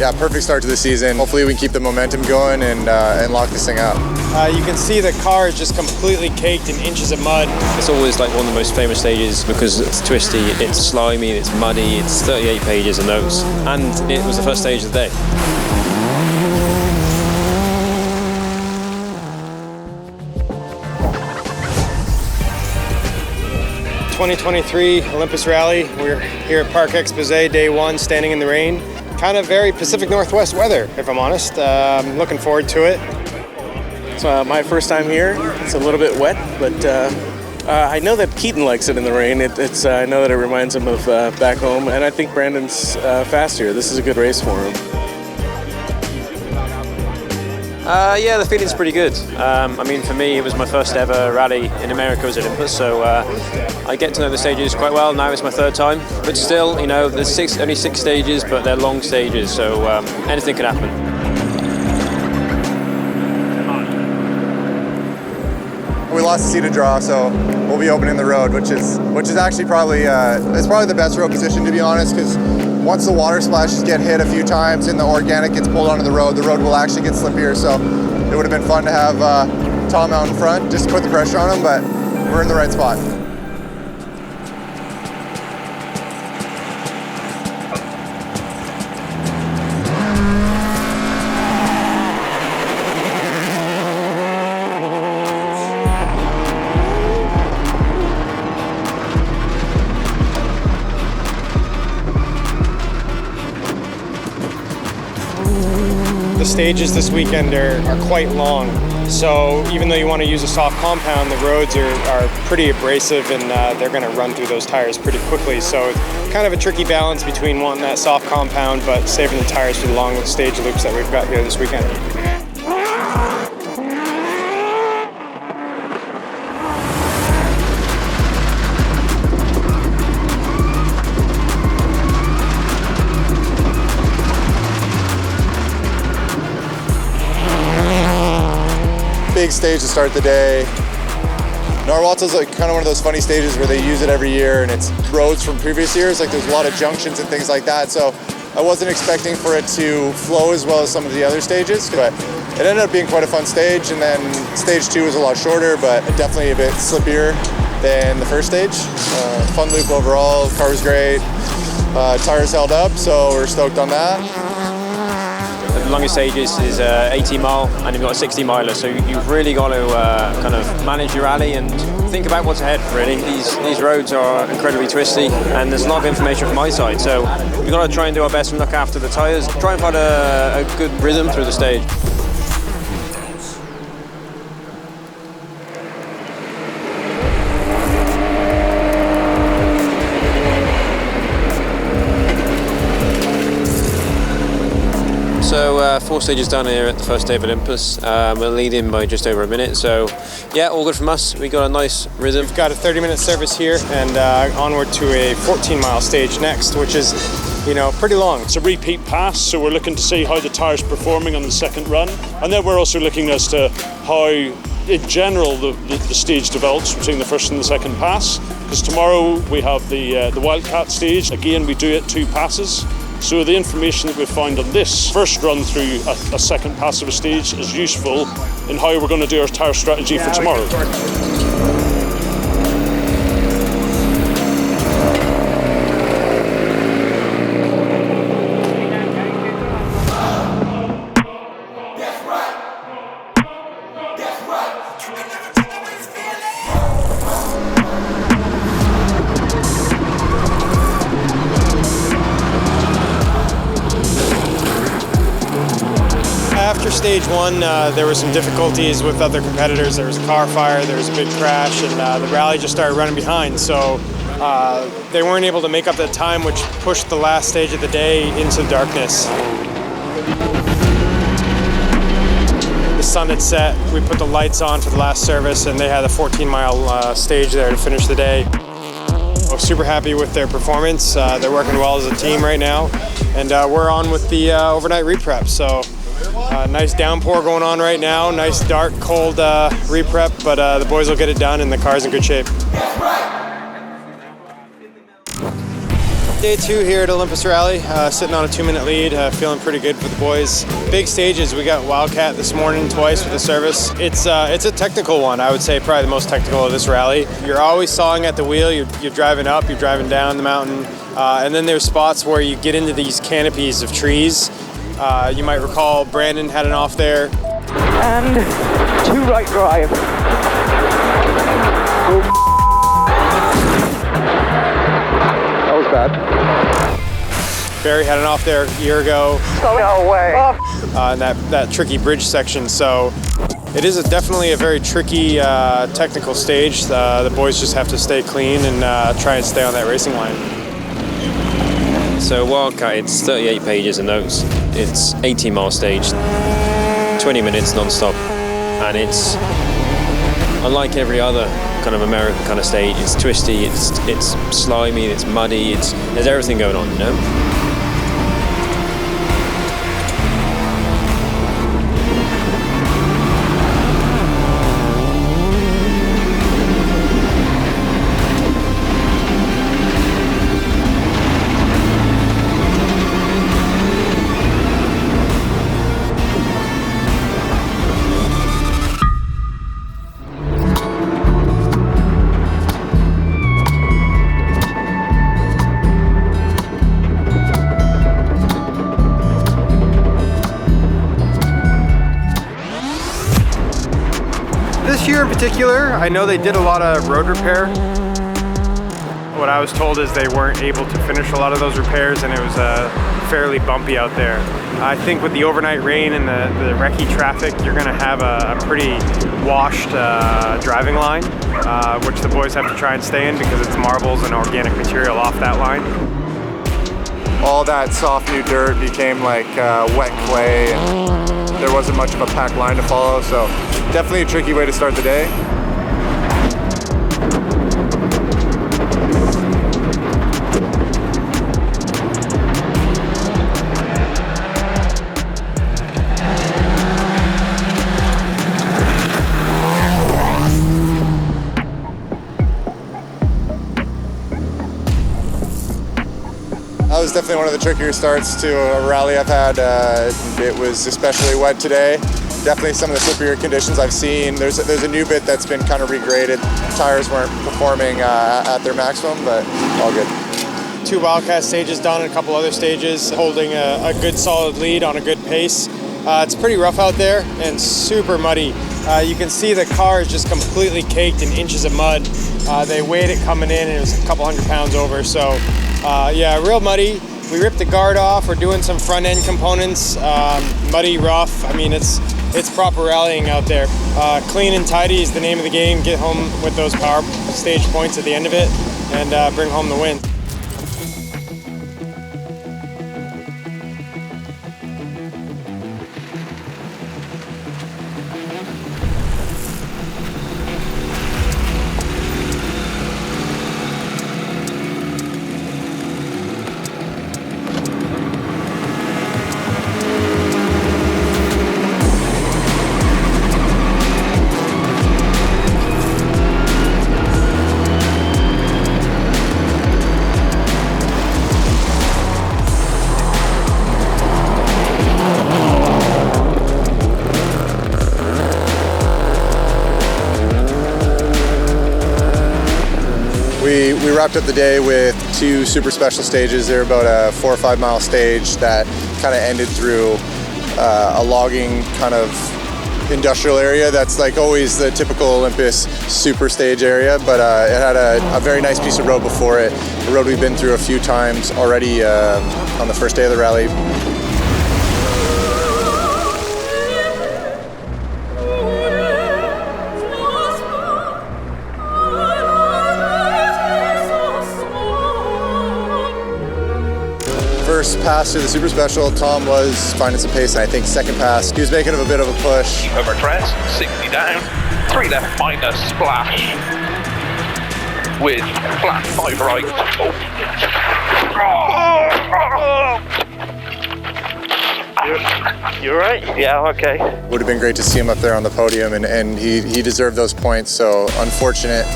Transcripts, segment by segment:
yeah, perfect start to the season. Hopefully we can keep the momentum going and lock this thing up. You can see the car is just completely caked in inches of mud. It's always like one of the most famous stages because it's twisty, it's slimy, it's muddy, it's 38 pages of notes, and it was the first stage of the day. ...2023 Olympus Rally. We're here at Park Exposé, day one, standing in the rain. Kind of very Pacific Northwest weather, if I'm honest. I'm looking forward to it. It's my first time here. It's a little bit wet, but I know that Keaton likes it in the rain. I know that it reminds him of back home, and I think Brandon's fast here. This is a good race for him. Yeah, the feeling's pretty good. I mean, for me, it was my first ever rally in America as Olympus, so I get to know the stages quite well. Now it's my third time, but still, you know, there's only six stages, but they're long stages, so anything could happen. We lost the seat to draw, so we'll be opening the road, which is actually probably it's probably the best road position, to be honest, because once the water splashes get hit a few times and the organic gets pulled onto the road will actually get slippier. So it would have been fun to have Tom out in front just to put the pressure on him, but we're in the right spot. The stages this weekend are quite long, so even though you want to use a soft compound, the roads are pretty abrasive and they're going to run through those tires pretty quickly. So it's kind of a tricky balance between wanting that soft compound but saving the tires for the long stage loops that we've got here this weekend. Big stage to start the day. Norwalto's like kind of one of those funny stages where they use it every year, and it's roads from previous years. Like there's a lot of junctions and things like that. So I wasn't expecting for it to flow as well as some of the other stages, but it ended up being quite a fun stage. And then stage 2 was a lot shorter, but definitely a bit slippier than the first stage. Fun loop overall. Car was great. Tires held up, so we're stoked on that. The longest stages is 80 mile, and you've got a 60 miler, so you've really got to kind of manage your rally and think about what's ahead, really. These roads are incredibly twisty, and there's a lot of information from my side, so we've got to try and do our best and look after the tyres, try and find a good rhythm through the stage. So 4 stages down here at the first day of Olympus. We're leading by just over a minute, so yeah, all good from us. We got a nice rhythm. We've got a 30-minute service here and onward to a 14-mile stage next, which is, you know, pretty long. It's a repeat pass, so we're looking to see how the tyre's performing on the second run, and then we're also looking as to how, in general, the stage develops between the first and the second pass. Because tomorrow we have the Wildcat stage. Again, we do it 2 passes. So the information that we've found on this first run through a second pass of a stage is useful in how we're going to do our tyre strategy for tomorrow. After stage 1, there were some difficulties with other competitors. There was a car fire, there was a big crash, and the rally just started running behind. So they weren't able to make up that time, which pushed the last stage of the day into darkness. The sun had set, we put the lights on for the last service, and they had a 14-mile stage there to finish the day. I'm super happy with their performance. They're working well as a team right now, and we're on with the overnight reprep. So nice downpour going on right now, nice dark, cold reprep, but the boys will get it done and the car's in good shape. Day 2 here at Olympus Rally, sitting on a 2-minute lead, feeling pretty good for the boys. Big stages, we got Wildcat this morning twice with the service. It's a technical one, I would say probably the most technical of this rally. You're always sawing at the wheel, you're driving up, you're driving down the mountain, and then there's spots where you get into these canopies of trees. You might recall Brandon had an off there. And 2 right drive. That was bad. Barry had an off there a year ago. No way. In that tricky bridge section. So it is definitely a very tricky technical stage. The boys just have to stay clean and try and stay on that racing line. So Wildcat, it's 38 pages of notes. It's 18-mile stage, 20 minutes non-stop, and it's unlike every other kind of American kind of stage. It's twisty, it's slimy, it's muddy, there's everything going on, you know? This year in particular, I know they did a lot of road repair. What I was told is they weren't able to finish a lot of those repairs and it was fairly bumpy out there. I think with the overnight rain and the wrecky traffic, you're gonna have a pretty washed driving line, which the boys have to try and stay in because it's marbles and organic material off that line. All that soft new dirt became like wet clay, and there wasn't much of a packed line to follow, so definitely a tricky way to start the day. That was definitely one of the trickier starts to a rally I've had. It was especially wet today. Definitely some of the slipperier conditions I've seen. There's a new bit that's been kind of regraded. Tires weren't performing at their maximum, but all good. 2 Wildcat stages done and a couple other stages, holding a good solid lead on a good pace. It's pretty rough out there and super muddy. You can see the car is just completely caked in inches of mud. They weighed it coming in and it was a couple 100 pounds over. So yeah, real muddy. We ripped the guard off. We're doing some front end components. Muddy, rough. I mean, it's proper rallying out there. Clean and tidy is the name of the game. Get home with those power stage points at the end of it and bring home the win. We wrapped up the day with 2 super special stages. They're about a 4 or 5 mile stage that kind of ended through a logging kind of industrial area that's like always the typical Olympus super stage area, but it had a very nice piece of road before it, a road we've been through a few times already on the first day of the rally. First pass through the super special, Tom was finding some pace, and I think second pass, he was making a bit of a push. Over crest, 60 down, 3 left minus, splash. With flat 5 right. Oh. You alright? Yeah, okay. Would have been great to see him up there on the podium, and he deserved those points, so unfortunate.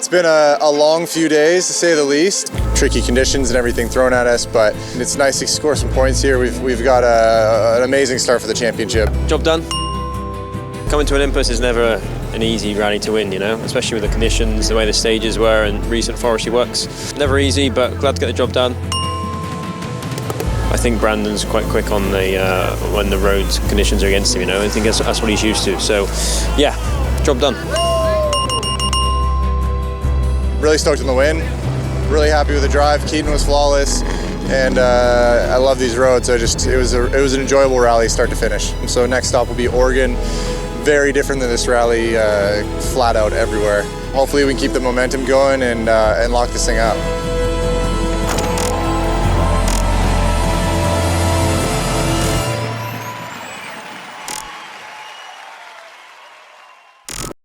It's been a long few days, to say the least. Tricky conditions and everything thrown at us, but it's nice to score some points here. We've got an amazing start for the championship. Job done. Coming to Olympus is never an easy rally to win, you know, especially with the conditions, the way the stages were and recent forestry works. Never easy, but glad to get the job done. I think Brandon's quite quick on the when the roads conditions are against him, you know. I think that's what he's used to. So, yeah, job done. Really stoked on the win. Really happy with the drive. Keaton was flawless, and I love these roads. It was an enjoyable rally, start to finish. So next stop will be Oregon. Very different than this rally, flat out everywhere. Hopefully we can keep the momentum going and lock this thing up.